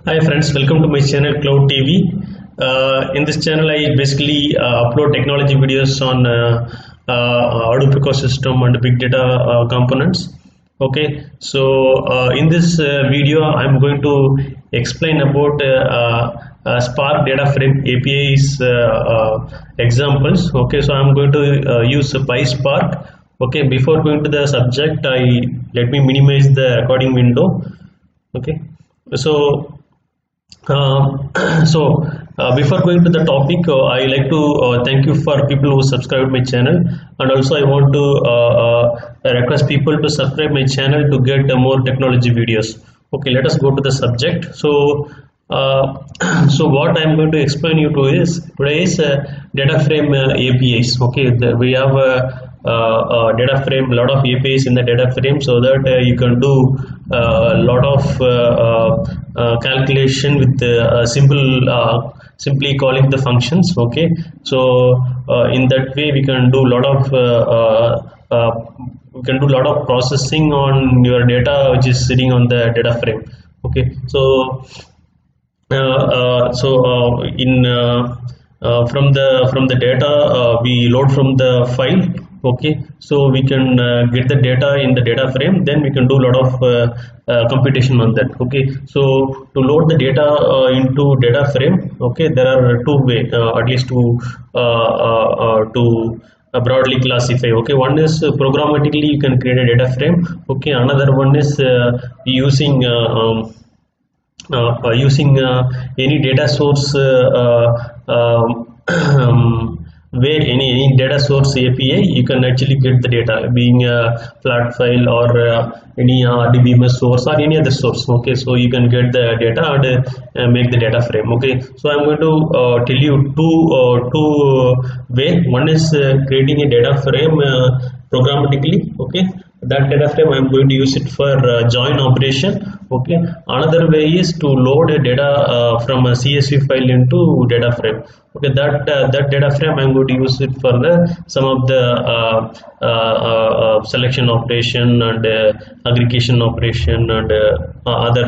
Hi friends, welcome to my channel Cloud TV. In this channel I basically upload technology videos on Hadoop ecosystem and big data components. Okay, so in this video I'm going to explain about Spark DataFrame APIs examples. Okay, so I'm going to use PySpark. Okay, before going to the subject, let me minimize the recording window. Okay, so before going to the topic, I like to thank you for people who subscribed my channel, and also I want to request people to subscribe my channel to get more technology videos. Okay, let us go to the subject. So what I am going to explain you to is today is DataFrame APIs. Okay, we have DataFrame, lot of APIs in the DataFrame, so that you can do a lot of calculation with simply calling the functions. Okay, so in that way we can do a lot of processing on your data which is sitting on the DataFrame. Okay, so from the data we load from the file. Okay, so we can get the data in the data frame, then we can do a lot of computation on that. Okay, so to load the data into data frame, okay, there are two ways, at least to broadly classify. Okay, one is programmatically you can create a data frame. Okay, another one is using any data source where any data source API you can actually get the data, being a flat file or any RDBMS source or any other source. Okay, so you can get the data and make the data frame. Okay, so I'm going to tell you two ways. One is creating a data frame programmatically. Okay, that data frame I'm going to use it for join operation. Okay, another way is to load a data from a CSV file into data frame. Okay, that data frame I'm going to use it for some of the selection operation and aggregation operation and other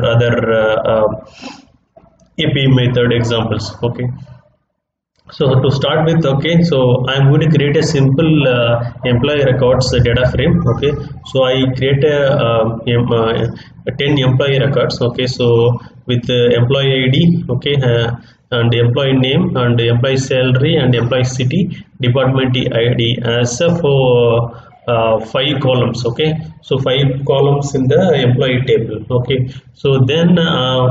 API method examples. Okay, so to start with, okay, so I'm going to create a simple employee records data frame. Okay, so I create a 10 employee records. Okay, so with employee ID, okay, and employee name and employee salary and employee city, department ID as for 5 columns. Okay, so 5 columns in the employee table. Okay, so then I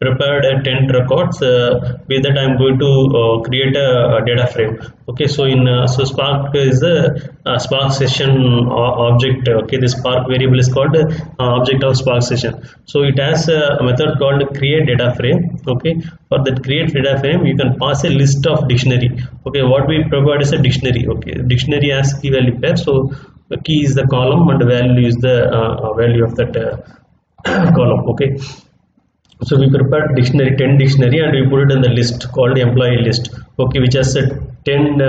prepared 10 records. With that I'm going to create a data frame. Okay, so in so Spark is a Spark session object. Okay, the Spark variable is called object of Spark session. So it has a method called create data frame. Okay, for that create data frame you can pass a list of dictionary. Okay, what we provide is a dictionary. Okay, dictionary has key value pair, so the key is the column and value is the value of that column. Okay, so we prepared 10 dictionary and we put it in the list called employee list. Okay, which has 10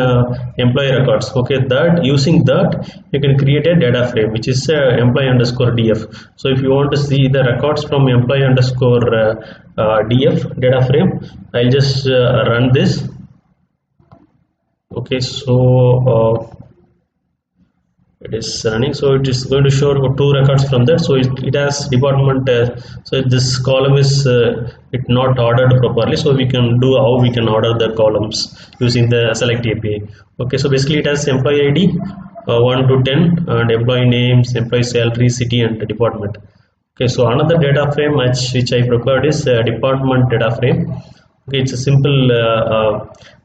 employee records. Okay, that using that you can create a data frame which is employee underscore df. So if you want to see the records from employee underscore df data frame, I'll just run this. Okay, so it is running, so it is going to show 2 records from that. So it has department, so this column is it not ordered properly, so we can do how we can order the columns using the select API. Okay, so basically it has employee ID 1 to 10 and employee names, employee salary, city and department. Okay, so another data frame which I prepared is department data frame. Okay, it's a simple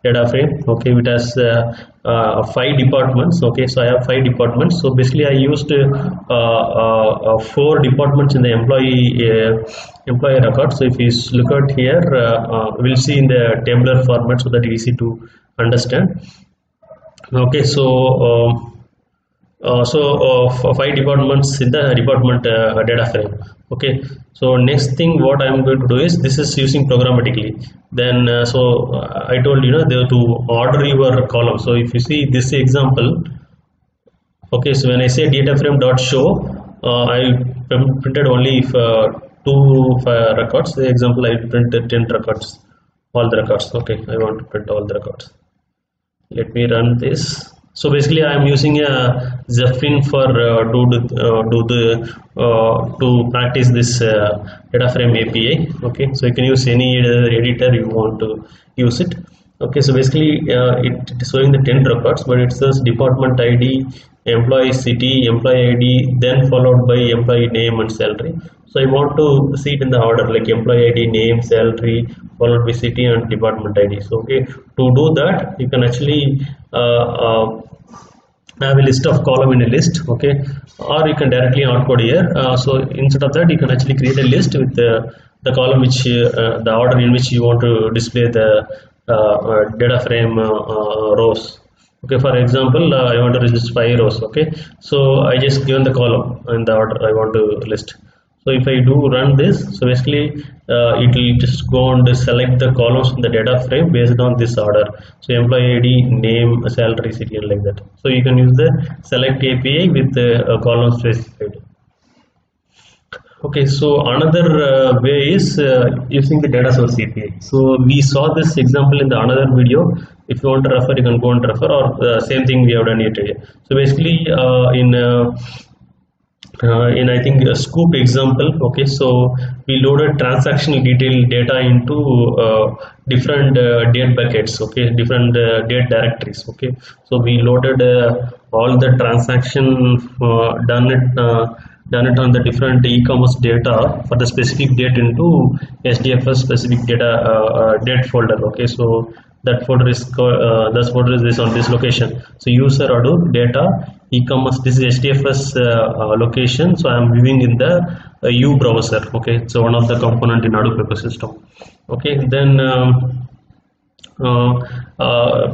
data frame. Okay, it has 5 departments. Okay, so I have 5 departments. So basically I used 4 departments in the employee record. So if you look at here, we'll see in the tabular format so that it's easy to understand. Okay, so for 5 departments in the department data frame. Okay, so next thing what I'm going to do is, this is using programmatically. Then I told you they have to order your column. So if you see this example, okay, so when I say DataFrame.show, I printed only if records. The example, I print 10 records, all the records. Okay, I want to print all the records. Let me run this. So basically, I am using a Zephyrin for to practice this DataFrame API. Okay, so you can use any editor you want to use it. Okay, so basically it is showing the 10 records, but it says department ID, employee city, employee ID, then followed by employee name and salary. So I want to see it in the order, like employee ID, name, salary, followed by city and department ID. So okay, to do that, you can actually have a list of column in a list. Okay, or you can directly hardcode here. So instead of that, you can actually create a list with the column which the order in which you want to display the data frame rows. Okay, for example, I want to register 5 rows. Okay, so I just given the column and the order I want to list. So if I do run this, so basically it will just go and select the columns in the data frame based on this order. So employee ID, name, salary, city, and like that. So you can use the select API with the column specified. Okay, so another way is using the data source API. So we saw this example in the another video. If you want to refer, you can go and refer, or same thing we have done here today. So basically in I think a scoop example. Okay, so we loaded transactional detail data into different date buckets. Okay, different date directories. Okay, so we loaded all the transaction done it on the different e-commerce data for the specific date into SDFS specific data date folder. Okay, so that folder is this folder is this on this location. So user Hadoop data e-commerce, this is HDFS location. So I am viewing in the U browser. Okay, so one of the component in Hadoop ecosystem. Okay, then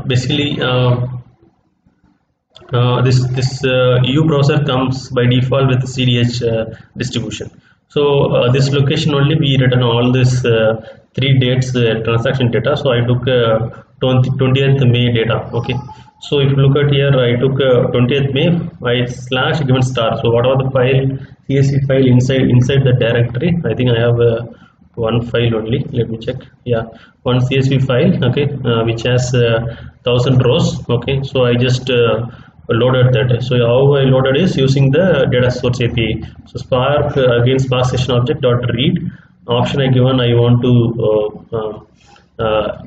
basically this U browser comes by default with CDH distribution. So this location only we written all this 3 dates transaction data. So I took 20th May data. Okay, so if you look at here, I took 20th May, I slash given star. So whatever the file, CSV file inside the directory, I think I have one file only. Let me check. Yeah, one CSV file. Okay, which has 1000 rows. Okay, so I just loaded that. So how I loaded is using the data source API. So Spark again Spark session object dot read option I given. I want to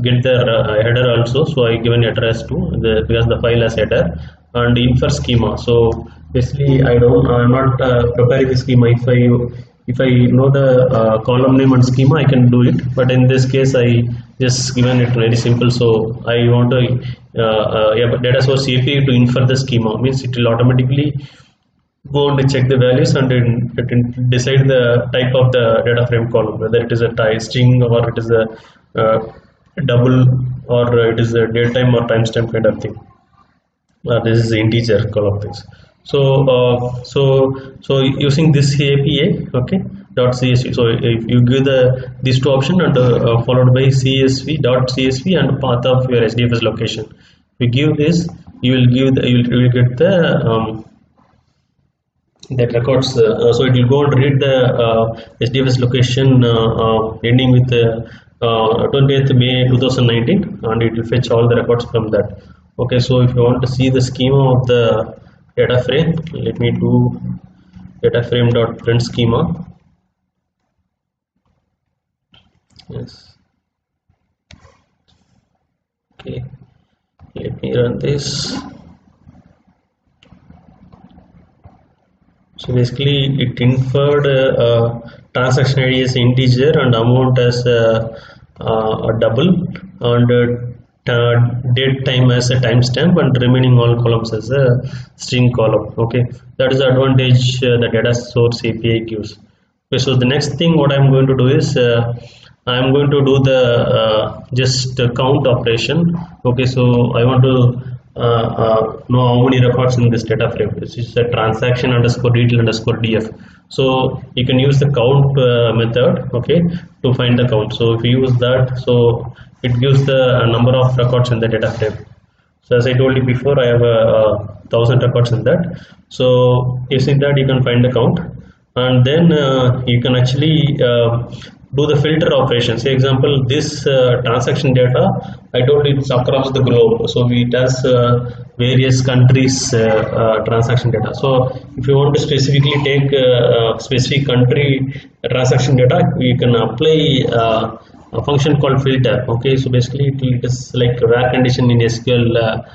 get the header also. So I given address to because the file has header and infer schema. So basically I'm not preparing the schema. If I know the column name and schema, I can do it, but in this case I just given it very simple. So I want to data source API to infer the schema, means it will automatically go and check the values and it decide the type of the data frame column, whether it is a string or it is a double or it is a date time or timestamp kind of thing. This is the integer column things. So using this API, okay, .csv. So if you give these two options and followed by .csv and path of your SDFS location. If you give this, you will get the that records. So it will go and read the SDFS location ending with 20th May 2019, and it will fetch all the records from that. Okay, so if you want to see the schema of the data frame, let me do DataFrame.print schema. Yes. Okay, let me run this. So basically it inferred transaction ID as integer and amount as a double and date time as a timestamp and remaining all columns as a string column. Okay, that is the advantage the data source API gives. Okay, so the next thing what I'm going to do is I'm going to do the just count operation. Okay, so I want to know how many records in this data frame. This is a transaction underscore detail underscore df. So you can use the count method, okay, to find the count. So if you use that, so it gives the number of records in the data frame. So as I told you before, I have 1000 records in that. So using that you can find the count. and then you can actually do the filter operation. Say example, this transaction data, I told it's across the globe, so it has various countries transaction data. So if you want to specifically take specific country transaction data, you can apply a function called filter. Okay, so basically it is like a where condition in SQL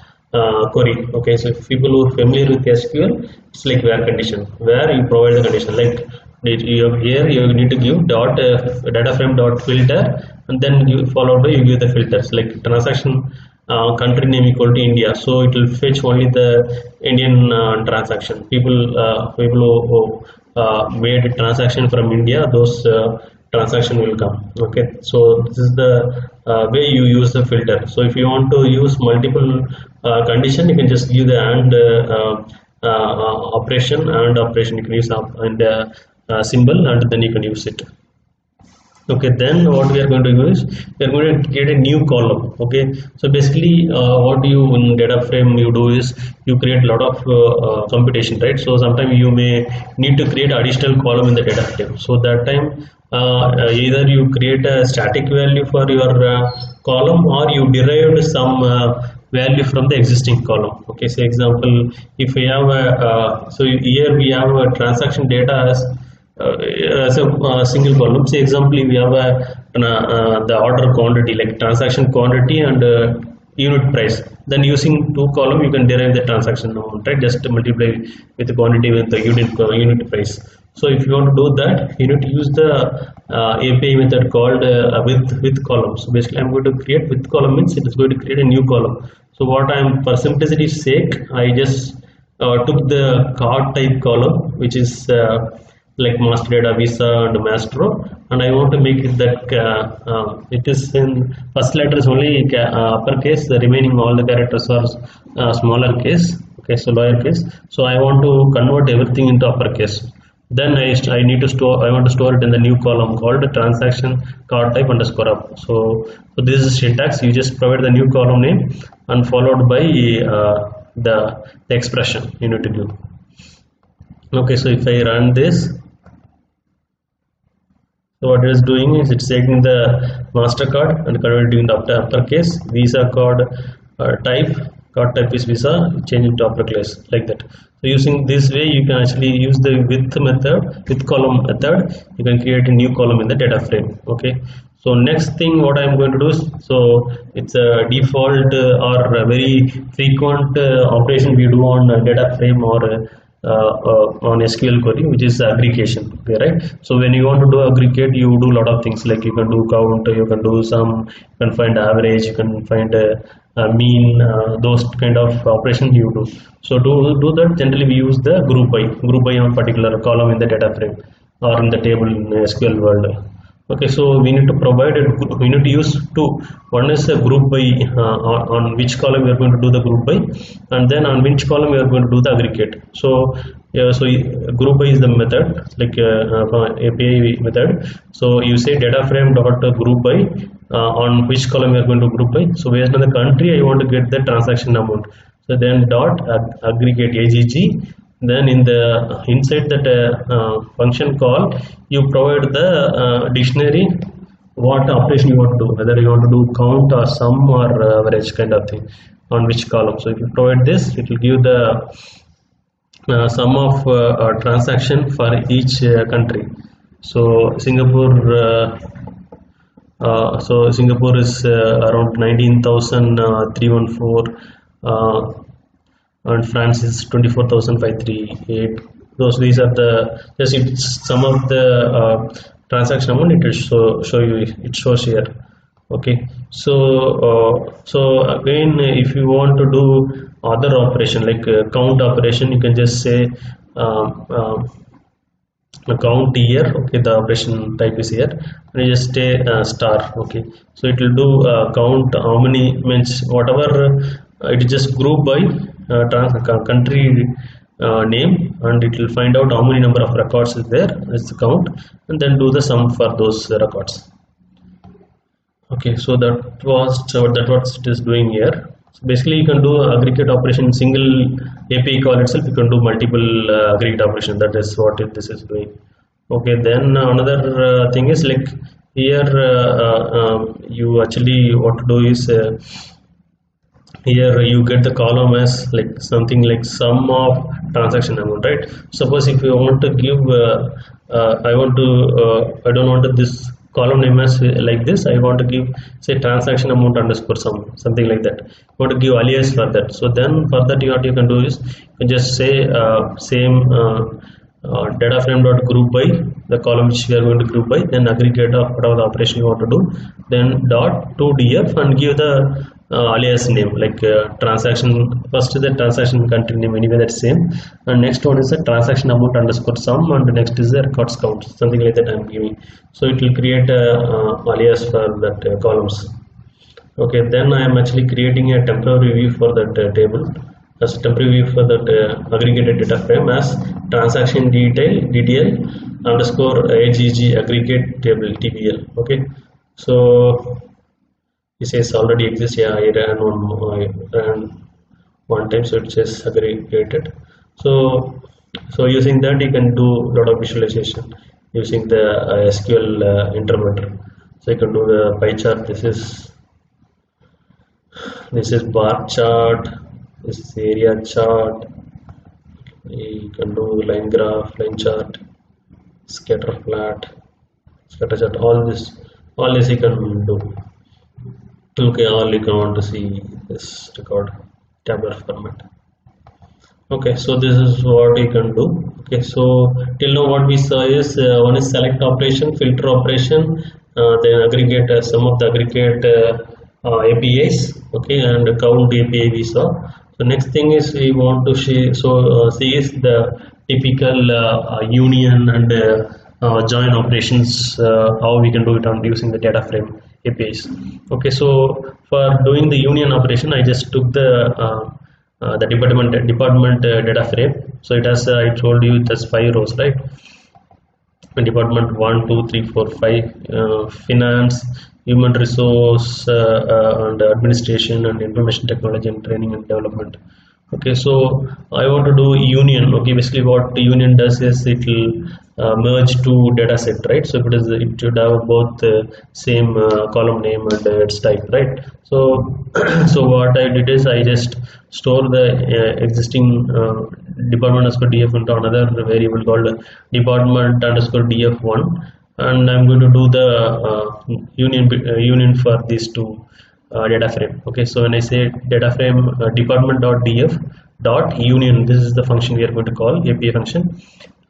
query. Okay, so if people who are familiar with SQL, it's like where condition, where you provide the condition. Like here you need to give dot DataFrame dot filter, and then you followed by you give the filters like transaction country name equal to India. So it will fetch only the Indian transaction. People who made a transaction from India, those transaction will come. Okay, so this is the way you use the filter. So if you want to use multiple condition, you can just give the operation, and operation you can use symbol, and then you can use it. Okay, then what we are going to do is we are going to create a new column. Okay, so basically what you in DataFrame you do is you create a lot of computation, right? So sometimes you may need to create additional column in the DataFrame. So that time either you create a static value for your column, or you derived some value from the existing column. Okay, so example, if we have a so here we have a transaction data as a single column. Say example, we have the order quantity, like transaction quantity and unit price. Then using two column you can derive the transaction amount, right? Just multiply with the quantity with the unit price. So if you want to do that, you need to use the API method called with columns. So basically I'm going to create with column, means it is going to create a new column. So what I'm, for simplicity's sake, I just took the card type column, which is like master data, visa and Mastro, and I want to make it that it is in first letter is only uppercase, the remaining all the characters are smaller case. Okay, so lower case. So I want to convert everything into uppercase. Then I want to store it in the new column called transaction card type underscore up. So this is syntax. You just provide the new column name and followed by the expression you need to do. Okay, so if I run this, so what it is doing is it's taking the MasterCard and converting it to uppercase. Visa card type is Visa, change it to uppercase, like that. So using this way, you can actually use the with column method. You can create a new column in the data frame. Okay. So next thing, what I'm going to do is, so it's a default or a very frequent operation we do on data frame or on SQL query, which is aggregation. Okay, right? So when you want to do aggregate, you do a lot of things, like you can do count, you can do sum, you can find average, you can find mean, those kind of operation you do. So to do that, generally we use the group by on particular column in the data frame or in the table in SQL world. Okay, so we need to provide it. We need to use two. One is a group by on which column we are going to do the group by, and then on which column we are going to do the aggregate. So group by is the method, like API method. So you say data frame dot group by on which column we are going to group by. So based on the country, I want to get the transaction amount. So then dot aggregate AGG. Then in the inside that function call, you provide the dictionary, what operation you want to do, whether you want to do count or sum or average kind of thing, on which column. So if you provide this, it will give the sum of transaction for each country. So Singapore is around 19,314. And France is 24,538. These are the just some of the transaction amount. It will show you. It shows here. Okay. So again, if you want to do other operation like count operation, you can just say count here. Okay, the operation type is here, and you just say star. Okay, so it will do count how many, means whatever. It is just group by country name, and it will find out how many number of records is there. It's the count, and then do the sum for those records. Okay, so that was what it is doing here. So basically you can do aggregate operation single API call itself. You can do multiple aggregate operation. That is what this is doing. Okay, then another thing is like here you actually what to do is here you get the column as like something like sum of transaction amount, right? Suppose if you want to give I don't want this column name as like this. I want to give say transaction amount underscore sum, something like that. You want to give alias for that. So then for that what you can do is you can just say same DataFrame.group by the column which we are going to group by, then aggregate of whatever the operation you want to do, then dot to df and give the alias name like transaction. First is the transaction country name, anyway that's same, and next one is the transaction amount underscore sum, and the next is the records count, something like that I'm giving. So it will create a alias for that columns. Okay, then I am actually creating a temporary view for that table. As a temporary view for that aggregated data frame as transaction detail underscore agg aggregate table tbl. Okay, so it says already exists. Yeah, I ran one time, so it says aggregated. So using that you can do a lot of visualization using the SQL interpreter. So you can do the pie chart. This is bar chart. This is area chart. You can do line graph, line chart, scatter plot, scatter chart. All this you can do. Okay, all you can want to see this record tabular format. Okay, so this is what you can do. Okay, so till now what we saw is one is select operation, filter operation, then aggregate some of the aggregate APIs. Okay, and count API we saw. So next thing is we want to see is the typical union and join operations, how we can do it on using the DataFrame APIs. Okay, so for doing the union operation, I just took the department data frame. So it has I told you it has 5 rows, right? Department 1, 2, 3, 4, 5, finance, human resource, and administration, and information technology, and training and development. Okay, so I want to do union. Okay, basically what the union does is it will merge two data set, right? So it should have both same column name and its type, right? So so what I did is I just store the existing department underscore df into another variable called department underscore df1, and I'm going to do the union for these two data frame. Okay, so when I say data frame department.df dot union, this is the function we are going to call API function,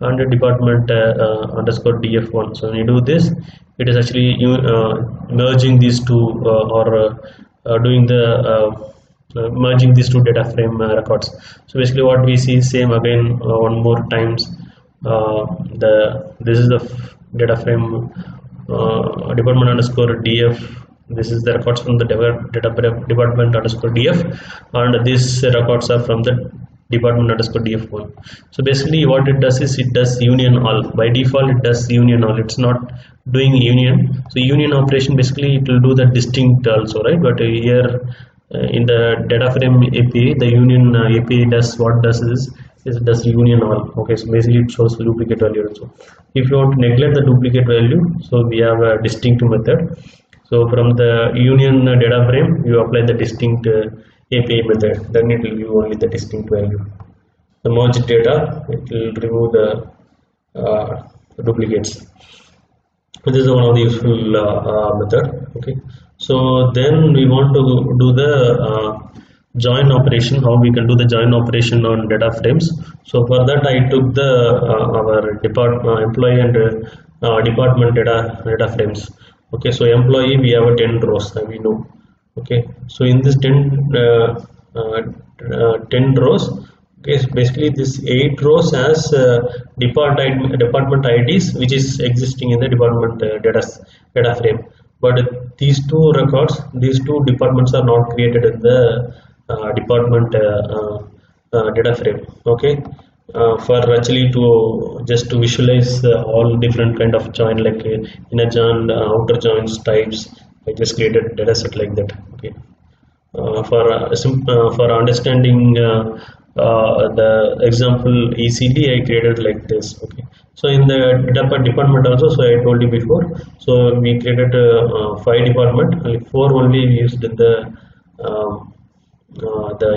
and department underscore df1. So when you do this, it is actually merging these two or doing the merging these two data frame records. So basically what we see, same again one more times, this is the data frame department underscore df. This is the records from the department underscore df, and these records are from the department underscore df1. So basically what it does is it does union all. By default it does union all, it's not doing union. So union operation basically it will do the distinct also, right? But here in the data frame API, the union API does what does is it does union all. Okay, so basically it shows the duplicate value also. If you want to neglect the duplicate value, so we have a distinct method. So from the union data frame you apply the distinct API method, then it will give only the distinct value. The merged data, it will remove the duplicates. This is one of the useful method. Okay, so then we want to do the join operation. How we can do the join operation on data frames? So for that I took the our employee and department data frames. Okay, so employee we have a 10 rows that we know. Okay, so in this 10 rows, okay, so basically this 8 rows has department IDs which is existing in the department data frame, but these two records, these two departments are not created in the department data frame. Okay, for actually to just to visualize all different kind of join, like inner join, outer joins types, I just created data set like that. Okay, for understanding the example easily, I created like this. Okay, so in the department also, so I told you before, so we created 5 department, only 4 only used in the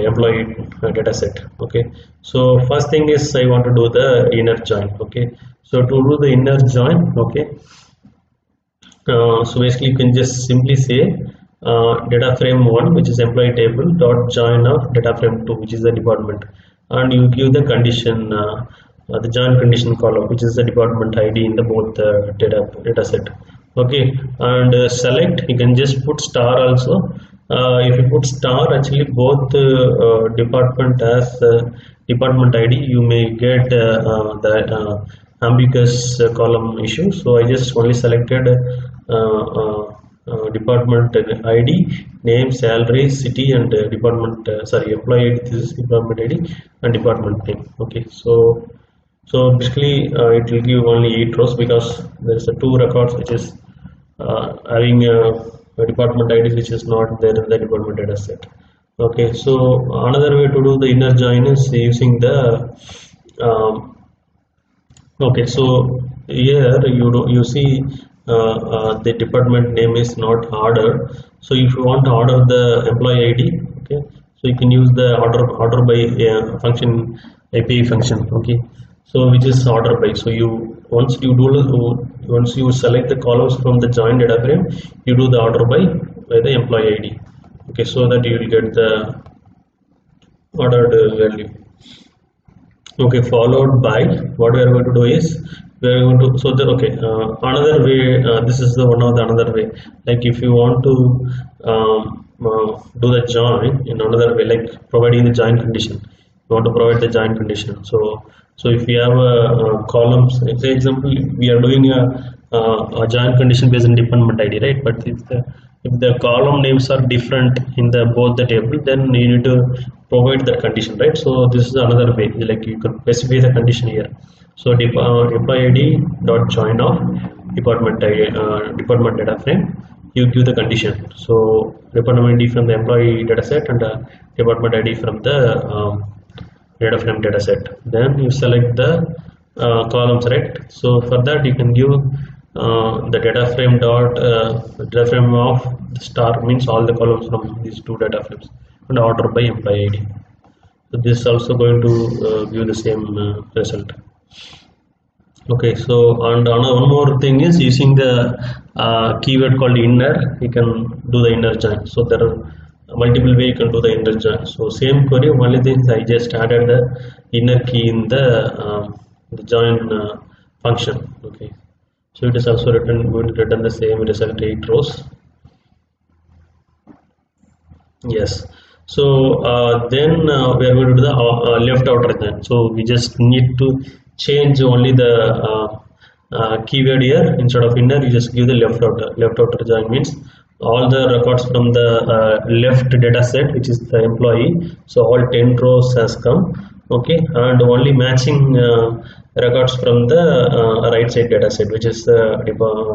employee data set. Okay, so first thing is I want to do the inner join. Okay, so to do the inner join, okay, so basically you can just simply say DataFrame 1, which is employee table dot join of DataFrame 2, which is the department, and you give the condition, the join condition column, which is the department ID in the both data set. Okay, and select, you can just put star also. If you put star, actually both department as department ID, you may get the ambiguous column issue. So I just only selected department ID, name, salary, city, and department sorry, employee ID. This is department ID and department name. Okay, so basically it will give only 8 rows because there is a 2 records which is having a department ID which is not there in the department data set. Okay, so another way to do the inner join is using the okay, so here you see the department name is not ordered. So if you want to order the employee ID, okay, so you can use the order by function, API function. Okay, so which is order by. So you once you select the columns from the join data frame, you do the order by the employee ID. Okay, so that you will get the ordered value. Okay, followed by what we are going to do is we are going to, so that, okay, another way, this is the one of the another way, like if you want to do the join in another way, like providing the join condition, you want to provide the join condition. So if we have columns, say example, we are doing a join condition based on department ID, right? But if the column names are different in the both the table, then you need to provide the condition, right? So this is another way, like you can specify the condition here. So employee ID dot join of department data frame, you give the condition. So department ID from the employee data set and department ID from the data frame data set. Then you select the columns, right? So for that you can give the data frame of the star, means all the columns from these 2 data frames, and order by employee ID. So this is also going to give the same result. Okay, so and one more thing is using the keyword called inner, you can do the inner join. So there are multiple way you can do the inner join. So same query, only thing I just added the inner key in the join function. Okay, so it is also going to return the same result, 8 rows. Yes, so then we are going to do the left outer join. So we just need to change only the keyword here. Instead of inner, you just give the left outer join, means all the records from the left data set, which is the employee, so all 10 rows has come. Okay, and only matching records from the right side data set, which is the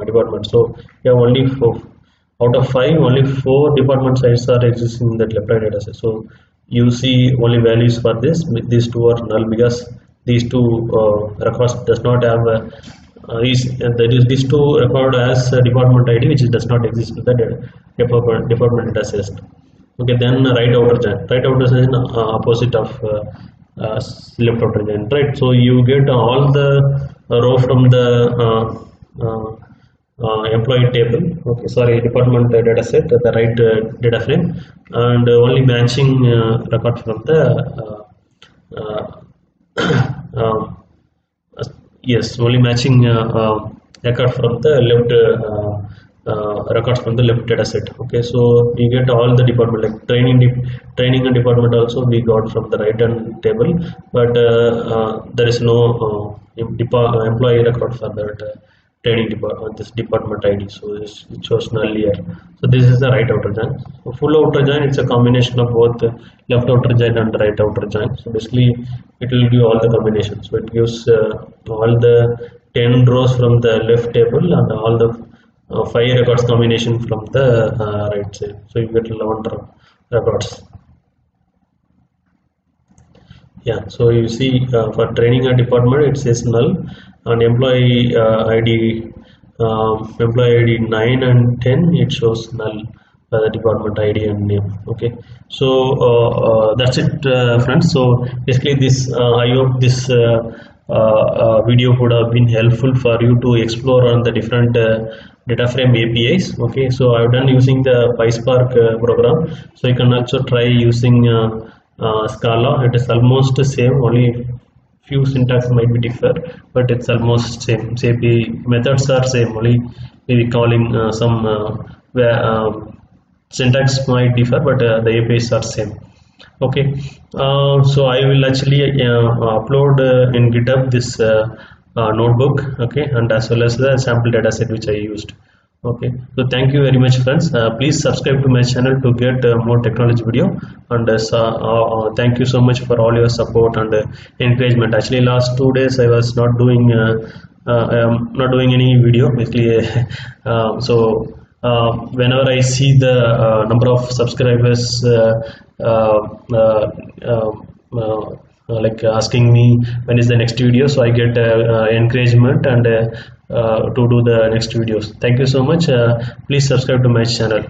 department. So you have only 4 out of 5, only 4 department sides are existing in that left side data set. So you see only values for this, these 2 are null because these 2 records does not have these 2 record as department ID, which does not exist in the department data set. Okay, then right outer join. Right outer join is opposite of left outer join, right? So you get all the row from the employee table, okay, sorry, department data set, the right data frame, and only matching record from the yes, only matching record from the left records from the left data set. Okay, so you get all the department, like training and department also we got from the right hand table, but there is no employee record for that training department, this department ID, so it shows null here. So this is the right outer join. So full outer join, it's a combination of both left outer join and right outer join. So basically it will give all the combinations. So it gives all the 10 rows from the left table and all the 5 records combination from the right side. So you get 11 records. Yeah, so you see for training a department it says null, and employee ID 9 and 10 it shows null, the department ID and name. Okay, so that's it, friends. So basically this I hope this video would have been helpful for you to explore on the different DataFrame APIs. Okay, so I've done using the PySpark program, so you can also try using Scala. It is almost the same, only few syntax might be differ, but it's almost same. Say the methods are same, only maybe calling some where syntax might differ, but the APIs are same. Okay, so I will actually upload in GitHub this notebook, okay, and as well as the sample dataset which I used. Okay, so thank you very much, friends. Please subscribe to my channel to get more technology video, and thank you so much for all your support and encouragement. Actually last 2 days I was not doing any video basically. So whenever I see the number of subscribers like asking me when is the next video, so I get encouragement and to do the next videos. Thank you so much. Please subscribe to my channel.